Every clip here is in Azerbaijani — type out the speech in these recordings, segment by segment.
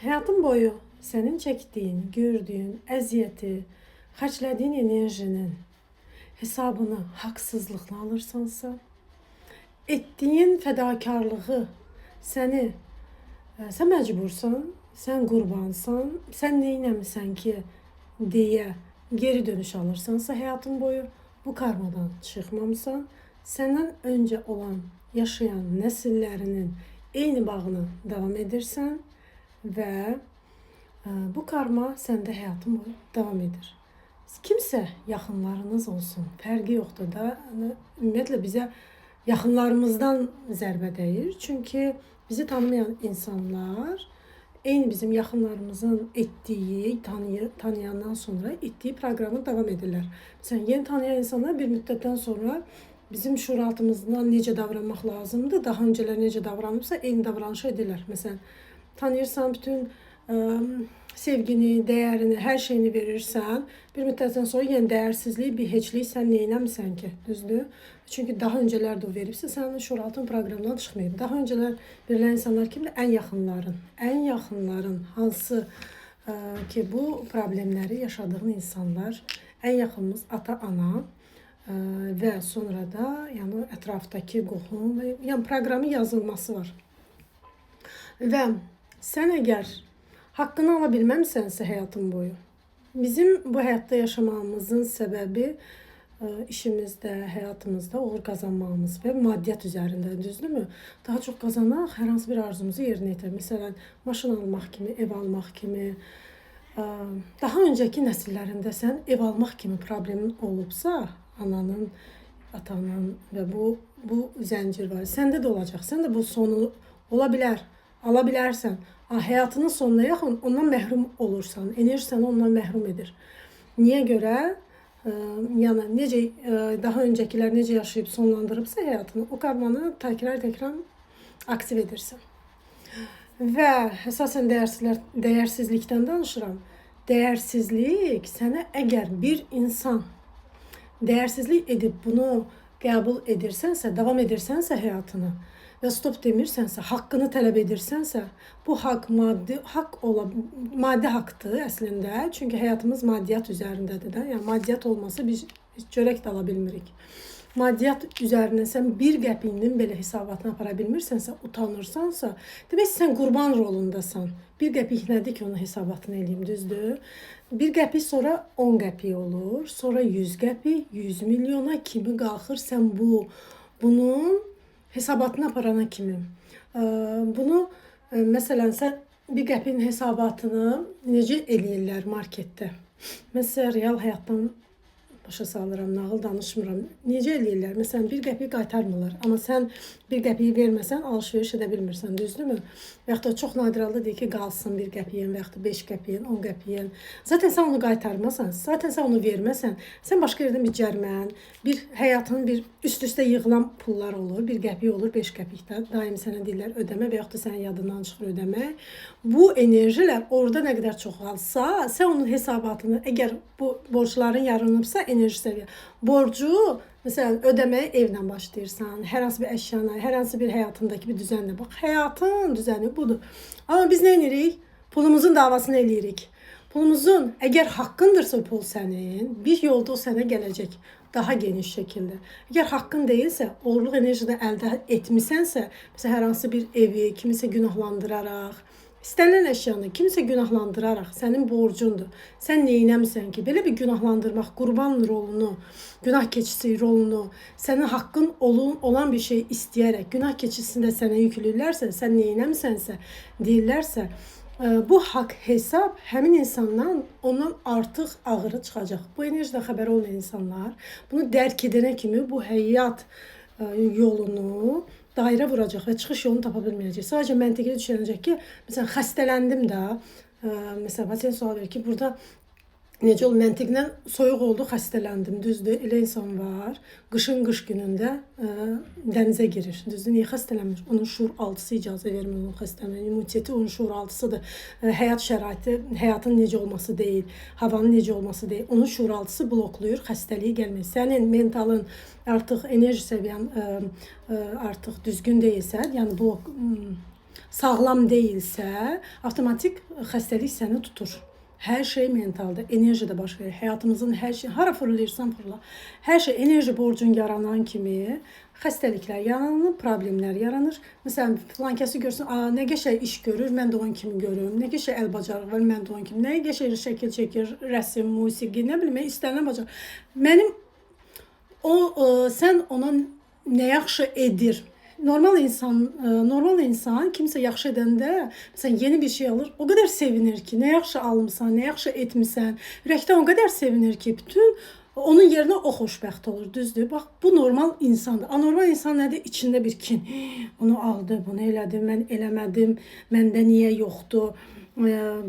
Hayatın boyu senin çektiğin, gördüğün əziyyəti, xərclədiyin enerjinin hesabını haksızlıkla alırsansa, etdiyin fədakarlığı səni, sən məcbursan, sən qurbansan, sən neynəmisən ki deyə geri dönüş alırsansa hayatın boyu bu karmadan çıxmamısan, səndən öncə olan yaşayan nəsillərinin eyni bağını davam edirsən və bu karma səndə həyatın boyu davam edir. Kimsə yaxınlarınız olsun, fərqi yoxdur da, ümumiyyətlə bizə yaxınlarımızdan zərbə dəyir. Çünki bizi tanımayan insanlar eyni bizim yaxınlarımızın etdiyi, tanıyandan sonra etdiyi proqramı davam edirlər. Məsələn, yeni tanıyan insanlar bir müddətdən sonra bizim şuuraltımızdan necə davranmaq lazımdır, daha öncələr necə davranıbsa eyni davranışı edirlər. Məsələn, tanıyırsan, bütün sevgini, dəyərini, hər şeyini verirsən, bir müddətdən sonra yenə dəyərsizlik, bir heçlik sən neynəmirsən ki, düzdür? Çünki daha öncələr də o veribsə, sənin şuuraltın proqramdan çıxmayıb. Daha öncələr verilən insanlar kimdir? Ən yaxınların hansı ki, bu problemləri yaşadığın insanlar, ən yaxınımız ata-ana və sonra da yəni ətrafdakı qohum və yəni proqramı yazılması var. Və sən əgər haqqını ala bilməmisənsə həyatın boyu, bizim bu həyatda yaşamağımızın səbəbi işimizdə, həyatımızda uğur qazanmağımız və maddiyyat üzərində, düzdürmü? Daha çox qazanaq, hər hansı bir arzumuzu yerinə yetirək. Məsələn, maşın almaq kimi, ev almaq kimi. Daha öncəki nəsillərində sən ev almaq kimi problemin olubsa, ananın, atanın və bu zəncir var. Səndə də olacaq. Sən də bu sonu ola bilər, ala bilərsən. Həyatının sonuna yaxın ondan məhrum olursan. Enerji səni ondan məhrum edir. Niyə görə? Yəni necə daha öncəkilər necə yaşayıb sonlandırıbsa həyatını, o karmanı təkrar aktiv edirsən. Və əsasən dəyərsizlikdən danışıram. Dəyərsizlik sənə əgər bir insan dəyərsizlik edib bunu qəbul edirsənsə, davam edirsənsə həyatını və stop demirsənsə, haqqını tələb edirsənsə, bu haqq maddi haqqdır əslində. Çünki həyatımız maddiyyat üzərindədir də. Yəni maddiyyat olmasa biz çörək də ala bilmirik. Maddiyyat üzərindən sən bir qəpiyinin belə hesabatını apara bilmirsənsə, utanırsansa, demək sən qurban rolundasan. Bir qəpik nədir ki, onun hesabatını eləyim, düzdür? Bir qəpik sonra 10 qəpik olur, sonra 100 qəpik, 100 milyona kimi qalxır sən bunun hesabatını aparana kimi. Bunu məsələn sən bir qəpiyin hesabatını necə eləyirlər marketdə? Məsələn, real həyatdan başa salıram, nağıl danışmıram. Necə eləyirlər? Məsələn, bir qəpiyi qaytarmırlar. Amma sən bir qəpiyi verməsən, alış-veriş edə bilmirsən, düzdürmü? Və yaxud da çox nadir haldadır ki, qalsın bir qəpiyin, və yaxud da 5 qəpiyin, 10 qəpiyin. Zaten sən onu qaytarmasan, zaten sən onu verməsən, sən başqa yerdən bir cərmən, bir həyatının bir üst-üstə yığılan pullar olur. Bir qəpik olur, 5 qəpikdə. Daim sənə deyirlər ödəmə və yaxud da sənin yadından çıxır ödəmək. Bu enerjilər orada nə qədər çoxalsa, sən onun hesabatını, əgər bu borcların yarınıbsa, enerji səviyyə. Borcu, məsələn, ödəməyə evlə başlayırsan, hər hansı bir əşyana, hər hansı bir həyatındakı bir düzənlə. Bax, həyatın düzəni budur. Amma biz nə edirik? Pulumuzun davasını eləyirik. Pulumuzun, əgər haqqındırsa o pul sənin, bir yolda o sənə gələcək. Daha geniş şəkildə. Əgər haqqın deyilsə, uğurluq enerjini əldə etmisənsə, məsələn, hər hansı bir evi kimisə günahlandıraraq, İstənilən əşyanı kimsə günahlandıraraq, sənin borcundur. Sən neynəmirsən ki, belə bir günahlandırmaq, qurban rolunu, günah keçisi rolunu, sənin haqqın olan bir şey istəyərək, günah keçisində sənə yüklürlərsə, sən neynəmirsənsə, deyirlərsə, bu haqq hesab həmin insandan ondan artıq ağırı çıxacaq. Bu enerjidən xəbəri olmayan insanlar bunu dərk edənə kimi bu həyat yolunu dairə vuracaq və çıxış yolunu tapa bilməyəcək. Sadəcə məntiqli düşünəcək ki, məsələn, xəstələndim də, məsələn, pasiyent sual verir ki, burada necə oldu, məntiqlə soyuq oldu, xəstələndim, düzdür, elə insan var, qışın qış günündə dənizə girir, düzdür, niyə xəstələnmir? Onun şuur altısı icazə vermir onun xəstələnmə, immuniteti onun şuur altısıdır, həyat şəraiti, həyatın necə olması deyil, havanın necə olması deyil, onun şuur altısı bloklayır, xəstəliyi gəlmir. Sənin mentalın artıq enerji səviyyən artıq düzgün deyilsə, yəni sağlam değilsə, avtomatik xəstəlik səni tutur. Hər şey mentaldır, enerji də baş verir. Həyatımızın hər şey, hara fırlayırsan fırla. Hər şey enerji borcun yaranan kimi xəstəliklər yaranır, problemlər yaranır. Məsələn, filan kəsi görsən, nə qəşəng iş görür, mən də onun kimi görürəm. Nə qəşəng əl bacarığı var, mən də onun kimi. Nə qəşəng şəkil çəkir, rəsm, musiqi, nə bilim, istənilən bacar. Mənim sən ona nə yaxşı edir. Normal insan kimsə yaxşı edəndə, məsələn, yeni bir şey alır, o qədər sevinir ki, nə yaxşı almısan, nə yaxşı etmisən. Ürəkdən o qədər sevinir ki, bütün onun yerinə o xoşbəxt olur, düzdür? Bax, bu normal insandır. Anormal insan nədir? İçində bir kin. Onu aldı, bunu elədi, mən eləmədim, məndə niyə yoxdur?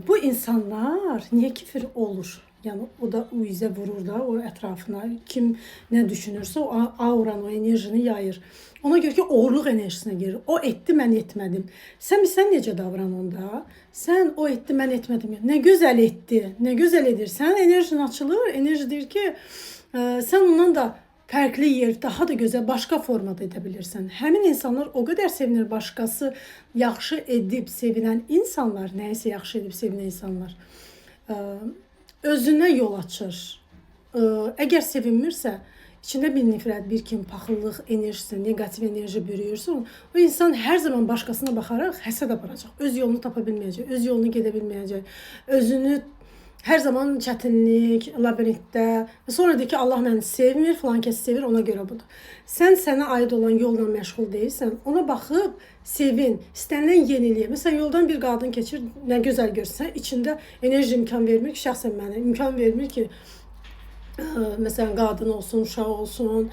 Bu insanlar niyə kifir olur? Yəni o da o izə vurur da o ətrafına. Kim nə düşünürsə o auranı, o enerjini yayır. Ona görə ki, oğurluq enerjisinə girir. O etdi, mən etmədim. Sən necə davran onda? Sən o etdi, mən etmədim. Nə gözəl etdi, nə gözəl edir. Sənin enerjin açılır. Enerji deyir ki, sən ondan da fərqli yer, daha da gözəl, başqa formada edə bilirsən. Həmin insanlar o qədər sevinir, başqası yaxşı edib sevinən insanlar, nəyisə yaxşı edib sevinən insanlar özünə yol açır. Əgər sevinmirsə, içində bir nifrət, bir kin, paxıllıq enerjisi, negativ enerji bürüyürsə, o insan hər zaman başqasına baxaraq həsəd aparacaq. Öz yolunu tapa bilməyəcək, öz yolunu gedə bilməyəcək. Özünü hər zaman çətinlik, labirintdə və sonra deyir ki, Allah məni sevmir, filan kəsi sevir, ona görə budur. Sən sənə aid olan yolla məşğul deyilsən, ona baxıb sevin, istənilən yeniliyə. Məsələn, yoldan bir qadın keçir, nə gözəl görsən, içində enerji imkan vermir ki, şəxsən mənə imkan vermir ki, məsələn, qadın olsun, uşaq olsun,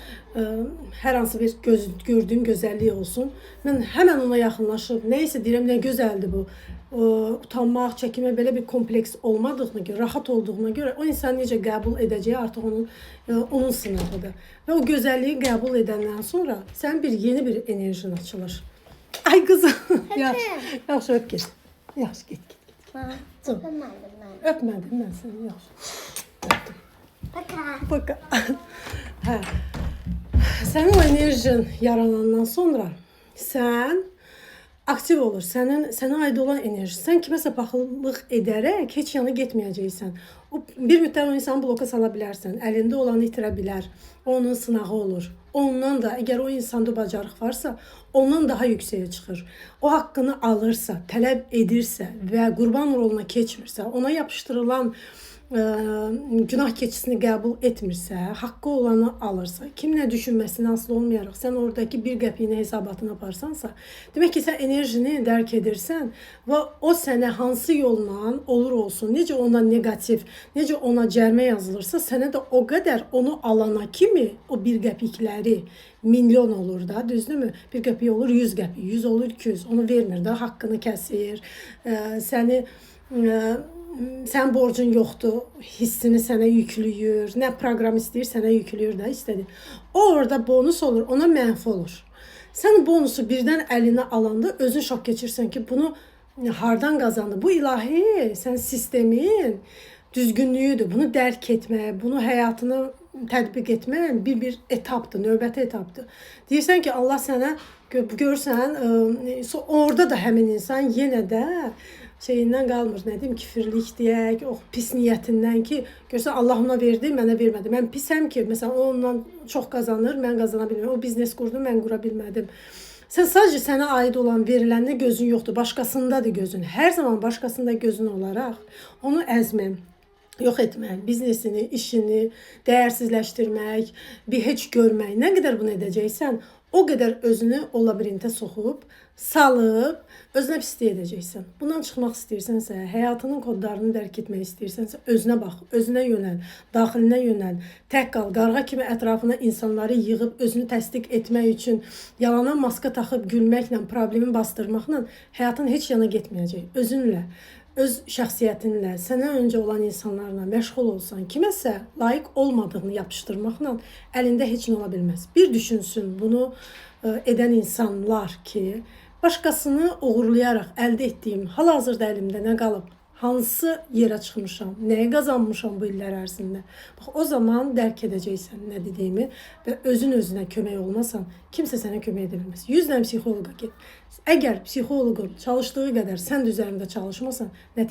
hər hansı bir gördüyüm gözəllik olsun. Mən həmən ona yaxınlaşıb, nə isə deyirəm, nə gözəldir bu. Utanmaq, çəkinmək, belə bir kompleks olmadığına görə, rahat olduğuna görə o insan necə qəbul edəcəyi artıq onun sınavıdır. Və o gözəlliyi qəbul edəndən sonra sən yeni bir enerjin açılır. Ay qızım, yaxşı öp get. Yaxşı get. Öpmədim mən səni, yaxşı. Öpdüm. Baka. Hə. Sənin o enerjin yaranandan sonra sən aktiv olur. Sənə aid olan enerji. Sən kiməsə paxıllıq edərək heç yana getməyəcəksən. Bir müddət o insanı bloka sala bilərsən. Əlində olanı itirə bilər. Onun sınağı olur. Ondan da, əgər o insanda bacarıq varsa, ondan daha yüksəyə çıxır. O haqqını alırsa, tələb edirsə və qurban roluna keçmirsə, ona yapışdırılan günah keçisini qəbul etmirsə, haqqı olanı alırsa, kim nə düşünməsindən asılı olmayaraq sən oradakı bir qəpiyini hesabatına aparsansa, demək ki, sən enerjini dərk edirsən və o sənə hansı yolla olur olsun, necə ona negativ, necə ona cərmə yazılırsa, sənə də o qədər onu alana kimi o bir qəpikləri milyon olur da, düzdürmü? Bir qəpik olur 100 qəpik, 100 olur 200, onu vermir də, haqqını kəsir, sən borcun yoxdur, hissini sənə yüklüyür, nə proqram istəyir, sənə yüklüyür də istədi. O orada bonus olur, ona mənfi olur. Sən bonusu birdən əlinə alanda özün şok keçirsən ki, bunu hardan qazandı? Bu ilahi, sən sistemin düzgünlüyüdür. Bunu dərk etmək, bunu həyatına tətbiq etmək bir etapdır, növbəti etapdır. Deyirsən ki, Allah sənə, görsən, orada da həmin insan yenə də şeyindən qalmır, nə deyim, kifirlik deyək, o pis niyyətindən ki, görsən Allah ona verdi, mənə vermədi. Mən pisəm ki, məsələn, o ondan çox qazanır, mən qazana bilmirəm. O biznes qurdu, mən qura bilmədim. Sən sadəcə sənə aid olan veriləndə gözün yoxdur, başqasındadır gözün. Hər zaman başqasında gözün olaraq onu əzməm, yox etmək, biznesini, işini dəyərsizləşdirmək, bir heç görmək. Nə qədər bunu edəcəksən, o qədər özünü o labirintə soxub, salıb, özünə pislik edəcəksən. Bundan çıxmaq istəyirsənsə, həyatının kodlarını dərk etmək istəyirsənsə, özünə bax, özünə yönəl, daxilinə yönəl, tək qal, qarğa kimi ətrafına insanları yığıb, özünü təsdiq etmək üçün yalana maska taxıb, gülməklə, problemi bastırmaqla həyatın heç yana getməyəcək. Özünlə, öz şəxsiyyətinlə, sənə öncə olan insanlarla məşğul olsan, kiməsə layiq olmadığını yapışdırmaqla əlində heç nə ola bilməz. Bir düşünsün bunu edən insanlar ki, başqasını uğurlayaraq əldə etdiyim, hal-hazırda əlimdə nə qalıb, hansı yerə çıxmışam, nəyi qazanmışam bu illər ərzində. Bax, o zaman dərk edəcəksən nə dediyimi və özün özünə kömək olmasan, kimsə sənə kömək edə bilməz. 100 dənə psixoloqa get. Əgər psixoloqun çalışdığı qədər sən də üzərində çalışmasan, nəticə